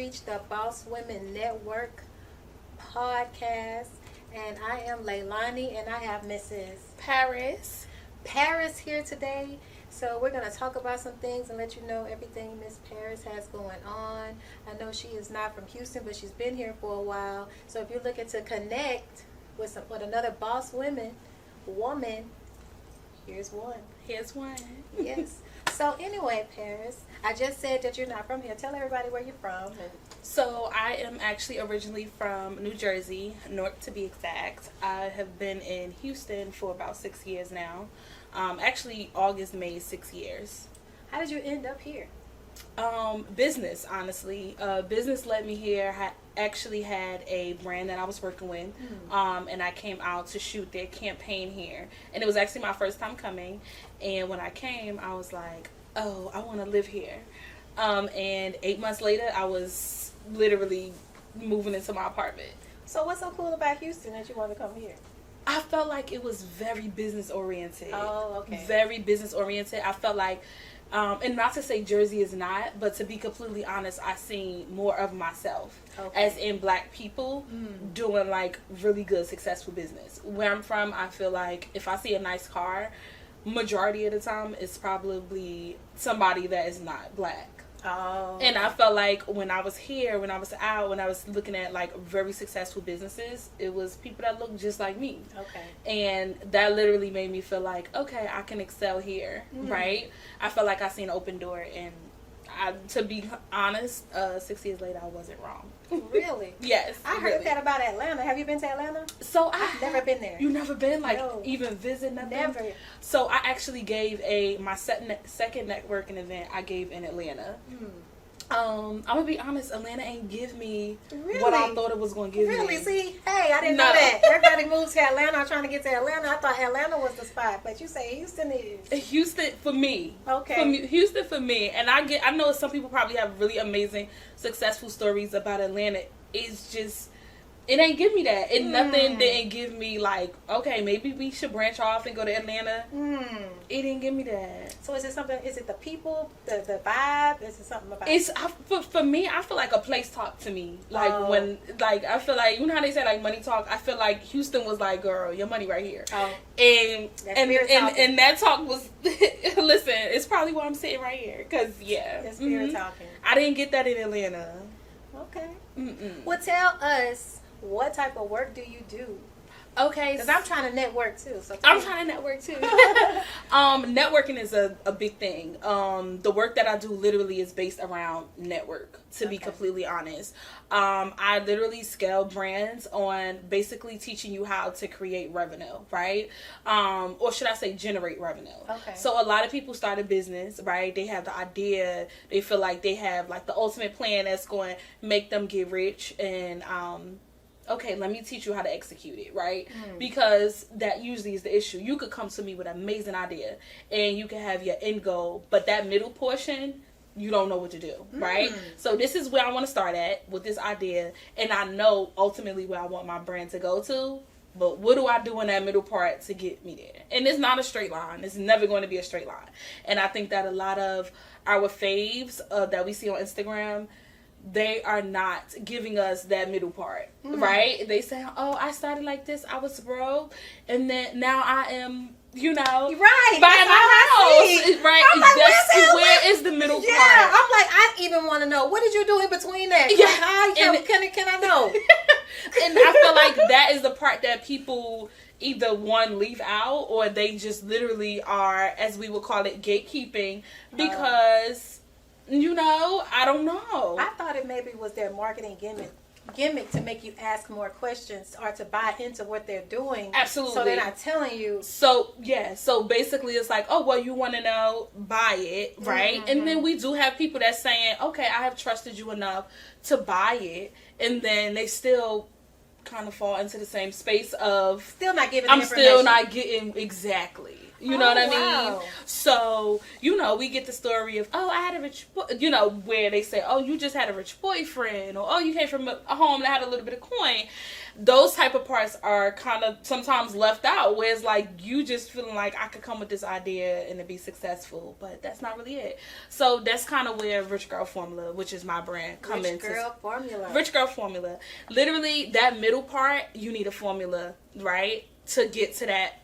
reached the Boss Women Network podcast. And I am Leilani, and I have Mrs. Paris here today. So we're going to talk about some things and let you know everything Miss Paris has going on. I know she is not from Houston, but she's been here for a while. So if you're looking to connect with another boss woman, here's one. Yes. So anyway, Paris, I just said that you're not from here. Tell everybody where you're from. So I am actually originally from New Jersey, Newark to be exact. I have been in Houston for about 6 years now. Actually, August made 6 years. How did you end up here? Business, honestly. Business led me here. I actually had a brand that I was working with, and I came out to shoot their campaign here. And it was actually my first time coming. And when I came, I was like, oh, I want to live here. And 8 months later, I was literally moving into my apartment. So what's so cool about Houston that you want to come here? I felt like it was very business oriented. Oh, okay. Very business oriented. I felt like, and not to say Jersey is not, but to be completely honest, I seen more of myself as in black people doing like really good, successful business. Where I'm from, I feel like if I see a nice car, majority of the time it's probably somebody that is not black. Oh. And I felt like when I was here, when I was out, when I was looking at like very successful businesses, it was people that looked just like me. Okay. And that literally made me feel like, okay, I can excel here, right? I felt like I seen an open door, and to be honest, 6 years later, I wasn't wrong. Really? Yes. I heard that about Atlanta. Have you been to Atlanta? So I've never been there. You never been? Like, no. Even visit nothing? Never. So I actually gave my second networking event I gave in Atlanta. I'm gonna be honest, Atlanta ain't give me what I thought it was gonna give me. Really? See, hey, I didn't know that. Everybody moves to Atlanta. I'm trying to get to Atlanta. I thought Atlanta was the spot, but you say Houston is. Houston for me. Okay. Houston for me, and I know some people probably have really amazing, successful stories about Atlanta. It's just, it ain't give me that. Nothing didn't give me like, okay, maybe we should branch off and go to Atlanta. It didn't give me that. So is it something? Is it the people, the vibe? Is it something about? It's for me. I feel like a place talk to me. Like when, like I feel like, you know how they say like money talk. I feel like Houston was like, girl, your money right here. And that talk was. Listen, it's probably why I'm sitting right here. Cause That's spirit talking. I didn't get that in Atlanta. Okay. Well, tell us, what type of work do you do? Okay. Because I'm trying to network too. So I'm trying to network too. Networking is a big thing. The work that I do literally is based around network, to be completely honest. I literally scale brands on basically teaching you how to create revenue, right? Or should I say generate revenue. Okay. So a lot of people start a business, right? They have the idea. They feel like they have like the ultimate plan that's going to make them get rich, and okay, let me teach you how to execute it, right? Because that usually is the issue. You could come to me with an amazing idea, and you can have your end goal, but that middle portion, you don't know what to do, right? So this is where I want to start at with this idea, and I know ultimately where I want my brand to go to, but what do I do in that middle part to get me there? And it's not a straight line. It's never going to be a straight line. And I think that a lot of our faves that we see on Instagram, they are not giving us that middle part, right? They say, oh, I started like this, I was broke, and then now I am, right, buying my house, right? I'm like, where is the middle part? Yeah, I'm like, I even want to know, what did you do in between that? Yeah. Can I know? And I feel like that is the part that people either one leave out, or they just literally are, as we would call it, gatekeeping, because I don't know. I thought it maybe was their marketing gimmick to make you ask more questions or to buy into what they're doing. Absolutely. So they're not telling you. So basically it's like, oh, well, you want to know, buy it, right? And then we do have people that's saying, okay, I have trusted you enough to buy it, and then they still kind of fall into the same space of still not giving I'm still not getting exactly. You know what I wow. mean? So, we get the story of, I had a rich, where they say, you just had a rich boyfriend, or, you came from a home that had a little bit of coin. Those type of parts are kind of sometimes left out, where it's like you just feeling like I could come with this idea and it be successful, but that's not really it. So that's kind of where Rich Girl Formula, which is my brand, come into. Rich Girl Formula. Literally, that middle part, you need a formula, right, to get to that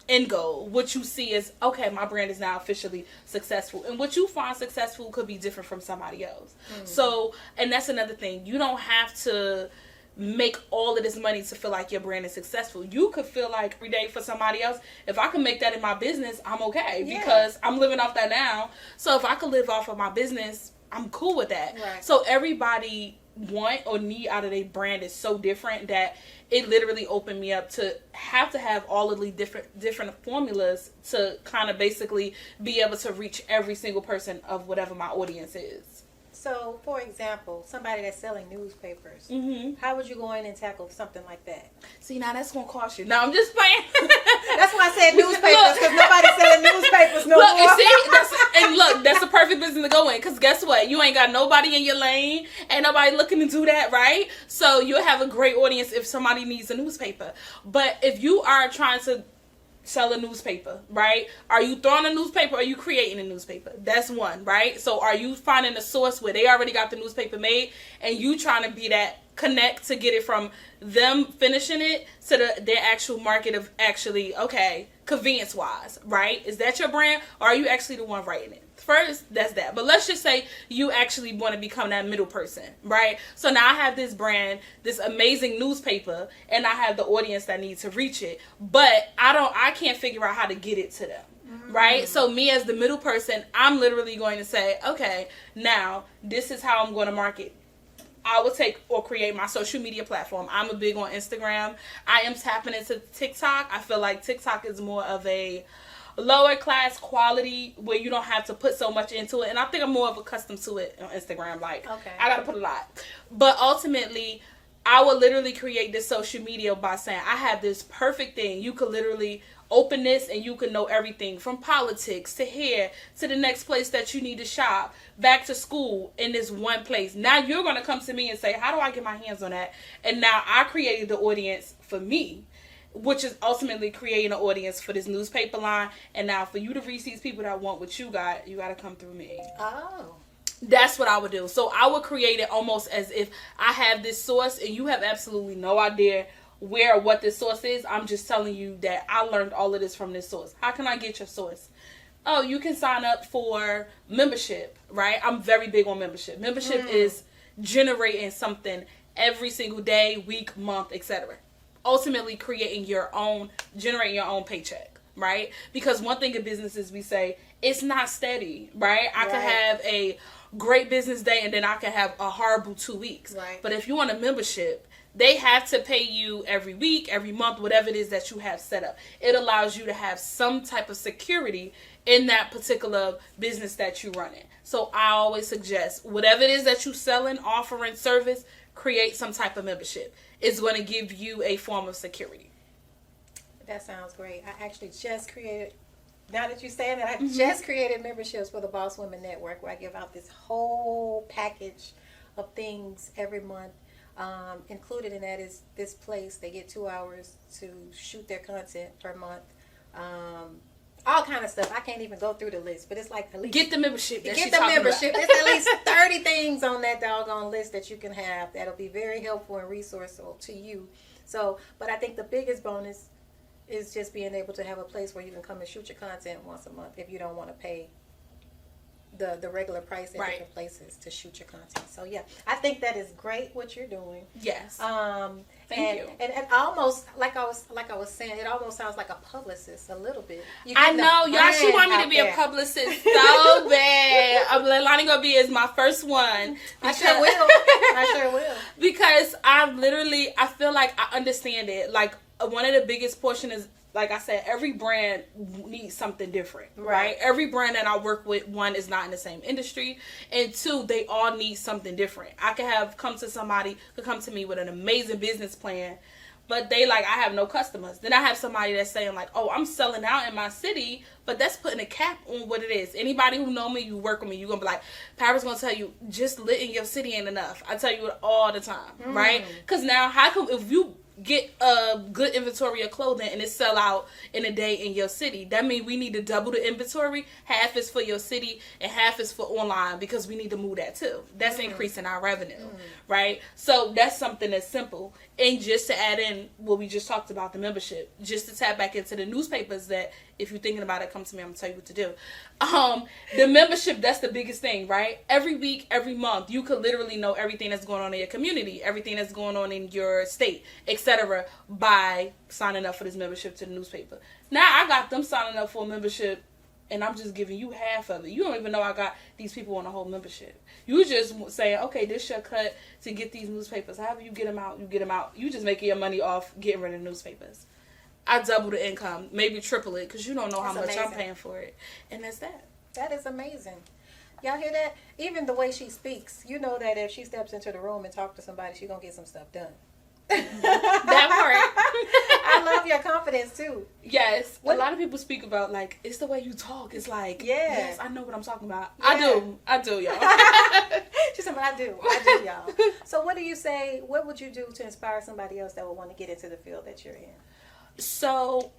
end goal. What you see is, okay, my brand is now officially successful, and what you find successful could be different from somebody else. So, and that's another thing. You don't have to make all of this money to feel like your brand is successful. You could feel like every day for somebody else, if I can make that in my business, I'm okay, because I'm living off that now. So if I could live off of my business, I'm cool with that. Right. So everybody want or need out of their brand is so different that it literally opened me up to have all of these different formulas to kind of basically be able to reach every single person of whatever my audience is. So, for example, somebody that's selling newspapers, how would you go in and tackle something like that? See, now that's going to cost you. No, I'm just playing. That's why I said newspapers, because nobody's selling newspapers no more. That's a perfect business to go in, because guess what? You ain't got nobody in your lane, ain't nobody looking to do that, right? So you'll have a great audience if somebody needs a newspaper. But if you are trying to sell a newspaper, right? Are you throwing a newspaper or are you creating a newspaper? That's one, right? So are you finding a source where they already got the newspaper made and you trying to be that connect to get it from them finishing it to their actual market of actually, okay, convenience wise, right? Is that your brand, or are you actually the one writing it? First, that's that. But let's just say you actually want to become that middle person, right? So now I have this brand, this amazing newspaper, and I have the audience that needs to reach it, but I can't figure out how to get it to them. Right? So me as the middle person, I'm literally going to say, okay, now this is how I'm going to market. I will take or create my social media platform. I'm a big on Instagram. I am tapping into TikTok. I feel like TikTok is more of a lower class quality where you don't have to put so much into it. And I think I'm more of accustomed to it on Instagram. Like, okay, I got to put a lot. But ultimately, I will literally create this social media by saying, I have this perfect thing. You could literally open this and you can know everything from politics to here to the next place that you need to shop, back to school, in this one place. Now you're going to come to me and say, how do I get my hands on that? And now I created the audience for me, which is ultimately creating an audience for this newspaper line. And now for you to reach these people that want what you got to come through me. Oh. That's what I would do. So I would create it almost as if I have this source and you have absolutely no idea where or what this source is. I'm just telling you that I learned all of this from this source. How can I get your source? Oh, you can sign up for membership, right? I'm very big on membership. Membership is generating something every single day, week, month, etc. Ultimately generating your own paycheck, right? Because one thing in business is we say, it's not steady, right? I could have a great business day and then I can have a horrible 2 weeks. Right. But if you want a membership, they have to pay you every week, every month, whatever it is that you have set up. It allows you to have some type of security in that particular business that you're running. So I always suggest, whatever it is that you're selling, offering, service, create some type of membership. It's going to give you a form of security. That sounds great. I actually just created, now that you're saying that, I just created memberships for the Boss Women Network, where I give out this whole package of things every month. Included in that is this place. They get 2 hours to shoot their content per month. All kind of stuff. I can't even go through the list, but it's like at least get the membership. Get the membership. There's at least 30 things on that doggone list that you can have that'll be very helpful and resourceful to you. So, but I think the biggest bonus is just being able to have a place where you can come and shoot your content once a month if you don't want to pay the regular price at different places to shoot your content. So yeah, I think that is great what you're doing. Yes. Thank you. And almost like I was saying, it almost sounds like a publicist a little bit. I know, y'all. She want me to be a publicist so bad. Leilani gonna be is my first one. I sure will. Because I feel like I understand it. Like one of the biggest portion is, like I said, every brand needs something different, right? Every brand that I work with, one, is not in the same industry, and two, they all need something different. I could come to me with an amazing business plan, but they like, I have no customers. Then I have somebody that's saying like, oh, I'm selling out in my city, but that's putting a cap on what it is. Anybody who know me, you work with me, you're going to be like, Paris going to tell you, just lit in your city ain't enough. I tell you it all the time, right? Because now, how come if you get a good inventory of clothing and it sell out in a day in your city, that means we need to double the inventory. Half is for your city and half is for online, because we need to move that too. That's increasing our revenue, right? So that's something that's simple. And just to add in what we just talked about, the membership, just to tap back into the newspapers, that if you're thinking about it, come to me, I'm gonna tell you what to do. The membership, that's the biggest thing, right? Every week, every month, you could literally know everything that's going on in your community, everything that's going on in your state, etc., by signing up for this membership to the newspaper. Now I got them signing up for a membership, and I'm just giving you half of it. You don't even know I got these people on a whole membership. You just saying, okay, this your cut to get these newspapers. However you get them out, you get them out. You just making your money off getting rid of newspapers. I double the income, maybe triple it, because you don't know how much I'm paying for it. And that's that. That is amazing. Y'all hear that? Even the way she speaks, you know that if she steps into the room and talk to somebody, she's going to get some stuff done. That part. I love your confidence too. Yes. A lot of people speak about, like, it's the way you talk. It's like, yes, I know what I'm talking about. Yeah. I do, y'all. She said, I do, y'all. So what do you say, what would you do to inspire somebody else that would want to get into the field that you're in? So,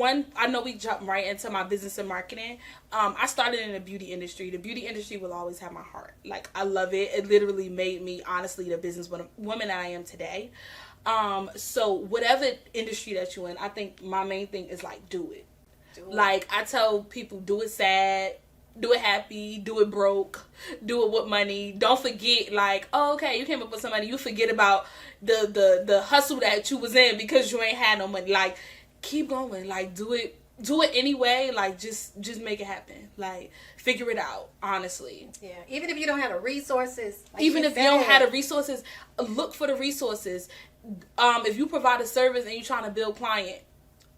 I know we jumped right into my business and marketing. I started in the beauty industry. The beauty industry will always have my heart. Like, I love it. It literally made me, honestly, the business woman that I am today. So whatever industry that you're in, I think my main thing is like, do it. Like, I tell people, do it sad, do it happy, do it broke, do it with money. Don't forget, like, oh, okay, you came up with some money. You forget about the hustle that you was in because you ain't had no money. Like, keep going. Like, do it anyway. Like, just make it happen. Like, figure it out, honestly. Yeah. Even if you don't have the resources. Like, even if you don't have the resources, look for the resources. If you provide a service and you're trying to build client,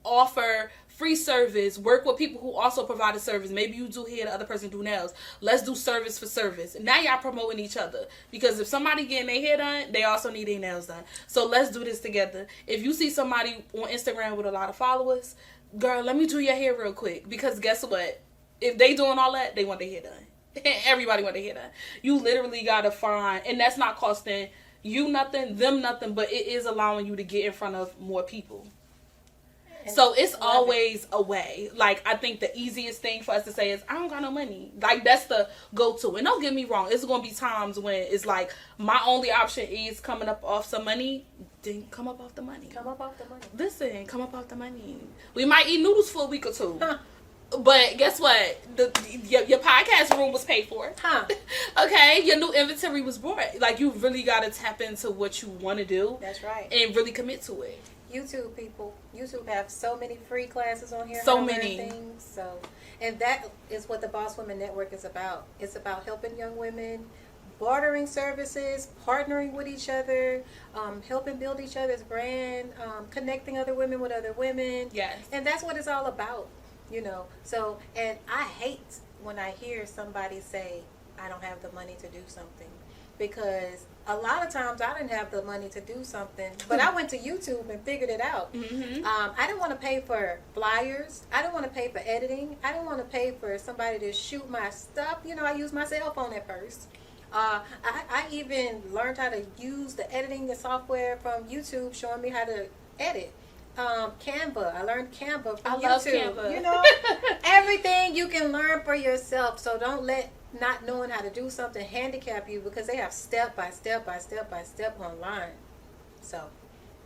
offer free service, work with people who also provide a service. Maybe you do hair, the other person do nails. Let's do service for service. Now y'all promoting each other, because if somebody getting their hair done, they also need their nails done. So let's do this together. If you see somebody on Instagram with a lot of followers, girl, let me do your hair real quick, because guess what? If they doing all that, they want their hair done. Everybody want their hair done. You literally gotta find, and that's not costing you nothing, them nothing, but it is allowing you to get in front of more people. So it's always a way. Like, I think the easiest thing for us to say is, I don't got no money. Like, that's the go-to. And don't get me wrong, it's going to be times when it's like, my only option is coming up off some money. Then come up off the money. Come up off the money. Listen, come up off the money. We might eat noodles for a week or two. But guess what? Your podcast room was paid for. Okay? Your new inventory was bought. Like, you really got to tap into what you want to do. That's right. And really commit to it. YouTube people. YouTube have so many free classes on here. So many things. So, and that is what the Boss Women Network is about. It's about helping young women, bartering services, partnering with each other, helping build each other's brand, connecting other women with other women. Yes. And that's what it's all about, you know. So, and I hate when I hear somebody say, I don't have the money to do something, because a lot of times I didn't have the money to do something, but I went to YouTube and figured it out. Mm-hmm. I didn't want to pay for flyers. I didn't want to pay for editing. I didn't want to pay for somebody to shoot my stuff. You know, I used my cell phone at first. I even learned how to use the editing software from YouTube, showing me how to edit. Canva. I learned Canva from YouTube. Love Canva. You know, everything you can learn for yourself. So don't let not knowing how to do something handicap you, because they have step by step online. So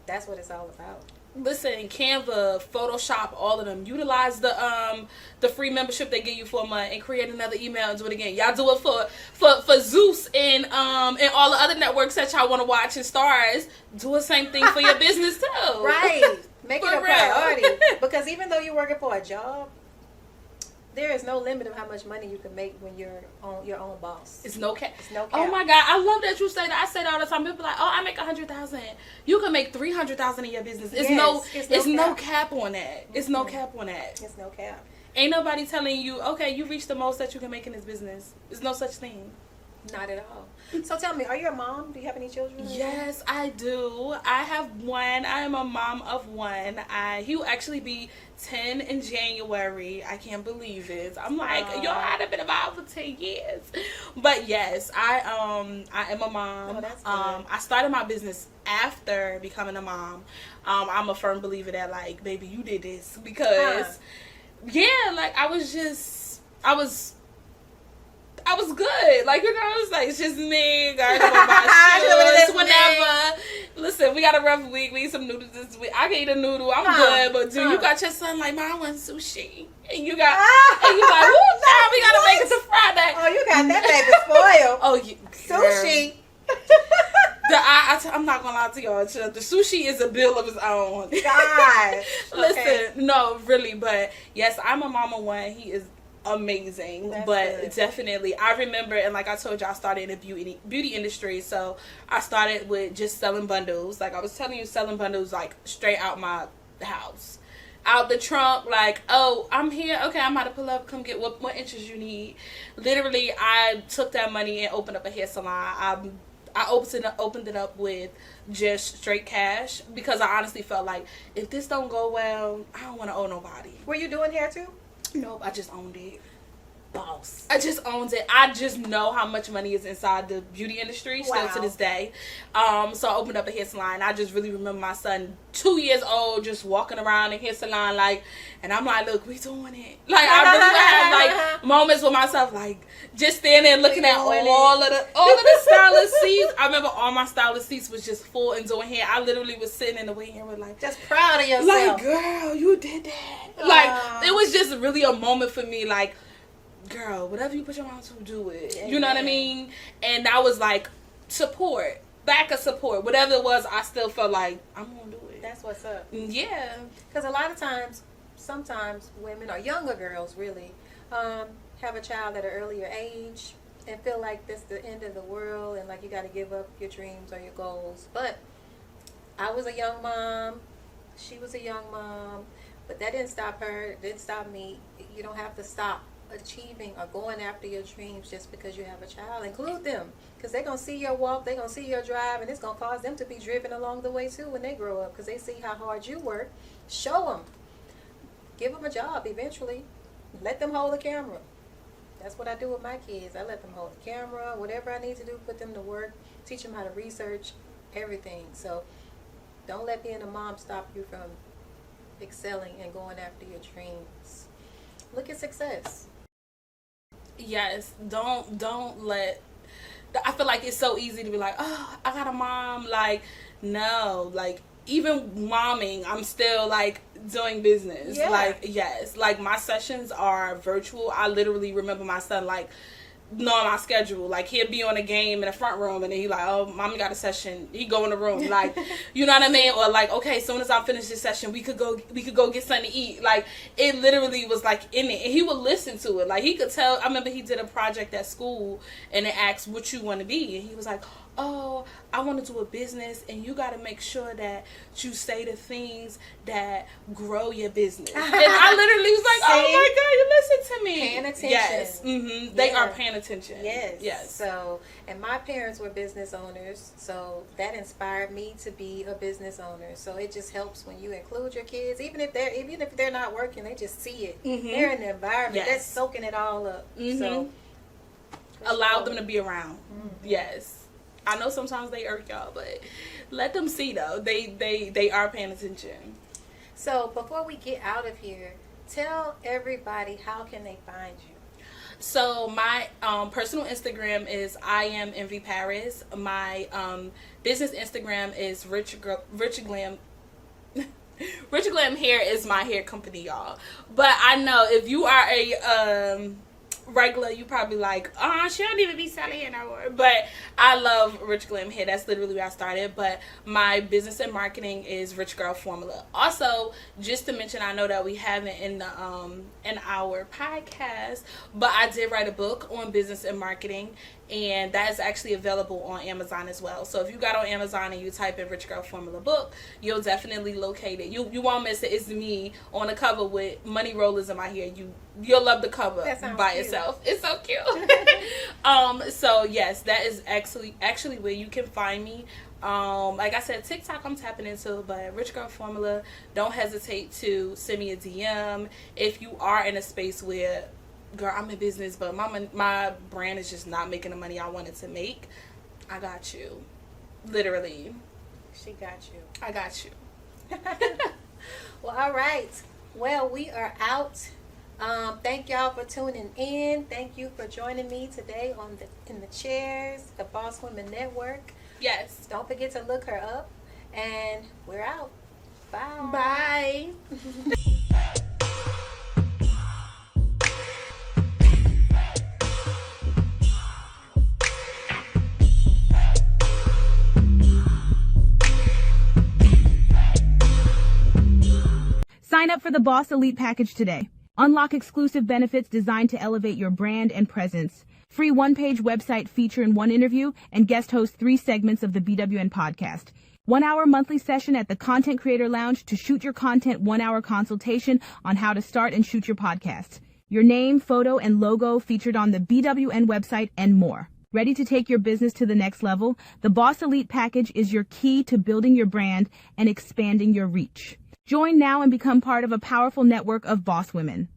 that's what it's all about. Listen, Canva, Photoshop, all of them. Utilize the free membership they give you for a month and create another email and do it again. Y'all do it for Zeus and all the other networks that y'all want to watch and stars. Do the same thing for your business too. Right. Make it a priority. Because even though you're working for a job, there is no limit of how much money you can make when you're on your own boss. It's no cap. It's no cap. Oh my God, I love that you say that. I say that all the time. People be like, "Oh, I make $100,000." You can make $300,000 in your business. It's no cap on that. It's no cap on that. It's no cap. Ain't nobody telling you, okay, you reached the most that you can make in this business. There's no such thing. Not at all. So tell me, are you a mom? Do you have any children? Yes, I do. I have one. I am a mom of one. He will actually be 10 in January. I can't believe it. I'm like, yo, I've been about for 10 years. But yes, I am a mom. Oh, that's good. I started my business after becoming a mom. I'm a firm believer that, like, baby, you did this because yeah, like I was good. Like, you know, it's like, it's just me. Guys, whenever. Listen, we got a rough week. We eat some noodles this week. I can eat a noodle. I'm good. But you got your son like, Mom, I want sushi. And you got, and you like, woo, now we got to make it to Friday. Oh, you got that baby spoiled. Oh, sushi. I'm not going to lie to y'all. The sushi is a bill of its own. God. Listen, no, really. But yes, I'm a mama one. He is amazing. That's but good. Definitely I remember, and like I told you, I started in the beauty industry, so I started with just selling bundles, like I was telling you, selling bundles like straight out my house, out the trunk, like, oh, I'm here, okay, I'm about to pull up, come get what inches you need. Literally, I took that money and opened up a hair salon. I opened it up with just straight cash because I honestly felt like if this don't go well, I don't want to owe nobody. Were you doing hair too? Nope, I just owned it. Boss. I just owned it. I just know how much money is inside the beauty industry still to this day. So I opened up a hair salon. I just really remember my son, 2 years old, just walking around the hair salon, like, and I'm like, look, we doing it. Like, I really have like moments with myself, like just standing there looking at all of the stylist seats. I remember all my stylist seats was just full and doing hair. I literally was sitting in the waiting room like, just proud of yourself. Like, girl, you did that. Like, it was just really a moment for me, like, girl, whatever you put your mind to, do it. You know what I mean? And that was like support, back of support. Whatever it was, I still felt like I'm gonna do it. That's what's up. Yeah. Because a lot of times, sometimes women or younger girls really have a child at an earlier age and feel like that's the end of the world and like you got to give up your dreams or your goals. But I was a young mom. She was a young mom. But that didn't stop her. It didn't stop me. You don't have to stop achieving or going after your dreams just because you have a child. Include them, because they're going to see your walk, they're going to see your drive, and it's going to cause them to be driven along the way too when they grow up, because they see how hard you work. Show them. Give them a job eventually. Let them hold the camera. That's what I do with my kids. I let them hold the camera, whatever I need to do, put them to work, teach them how to research everything. So don't let being a mom stop you from excelling and going after your dreams. Look at success. Yes, don't let. I feel like it's so easy to be like, oh, I got a mom. Like, no, like even momming, I'm still like doing business. Yeah. Like, yes, like my sessions are virtual. I literally remember my son like knowing my schedule. Like, he'll be on a game in the front room and then he like, oh, mommy got a session. He go in the room, like, you know what I mean? Or like, okay, soon as I finish this session, we could go get something to eat. Like, it literally was like in it, and he would listen to it. Like, he could tell. I remember he did a project at school and it asked what you want to be, and he was like, oh, I want to do a business, and you got to make sure that you say the things that grow your business. And I literally was like, oh my God, you listen to me. Paying attention. Yes. Mm-hmm. They are paying attention. Yes. Yes. So, and my parents were business owners, so that inspired me to be a business owner. So it just helps when you include your kids, even if they're not working, they just see it. Mm-hmm. They're in the environment. Yes. They're soaking it all up. Mm-hmm. So allow them to be around. Mm-hmm. Yes. I know sometimes they irk y'all, but let them see though. They are paying attention. So before we get out of here, tell everybody how can they find you. So my personal Instagram is I am Envy Paris. My business Instagram is Rich Glam. Rich Glam Hair is my hair company, y'all. But I know if you are a regular, you probably like, she don't even be selling it no more. But I love Rich Glam Hair. That's literally where I started. But my business and marketing is Rich Girl Formula. Also, just to mention, I know that we haven't in our podcast, but I did write a book on business and marketing, and that is actually available on Amazon as well. So if you got on Amazon and you type in Rich Girl Formula book, you'll definitely locate it. You won't miss it. It's me on the cover with money rollers in my hair. You'll love the cover by itself. myself. It's so cute. So yes, that is actually where you can find me. Like I said, TikTok I'm tapping into, but Rich Girl Formula, don't hesitate to send me a DM if you are in a space where, girl, I'm in business, but my brand is just not making the money I wanted to make. I got you. Literally. She got you. I got you. Well, all right. Well, we are out. Thank y'all for tuning in. Thank you for joining me today in the chairs, the Boss Women Network. Yes. Don't forget to look her up. And we're out. Bye. Bye. Sign up for the Boss Elite package today. Unlock exclusive benefits designed to elevate your brand and presence. Free one-page website feature in one interview and guest host 3 segments of the BWN podcast. 1-hour monthly session at the Content Creator Lounge to shoot your content, 1-hour consultation on how to start and shoot your podcast. Your name, photo, and logo featured on the BWN website and more. Ready to take your business to the next level? The Boss Elite package is your key to building your brand and expanding your reach. Join now and become part of a powerful network of boss women.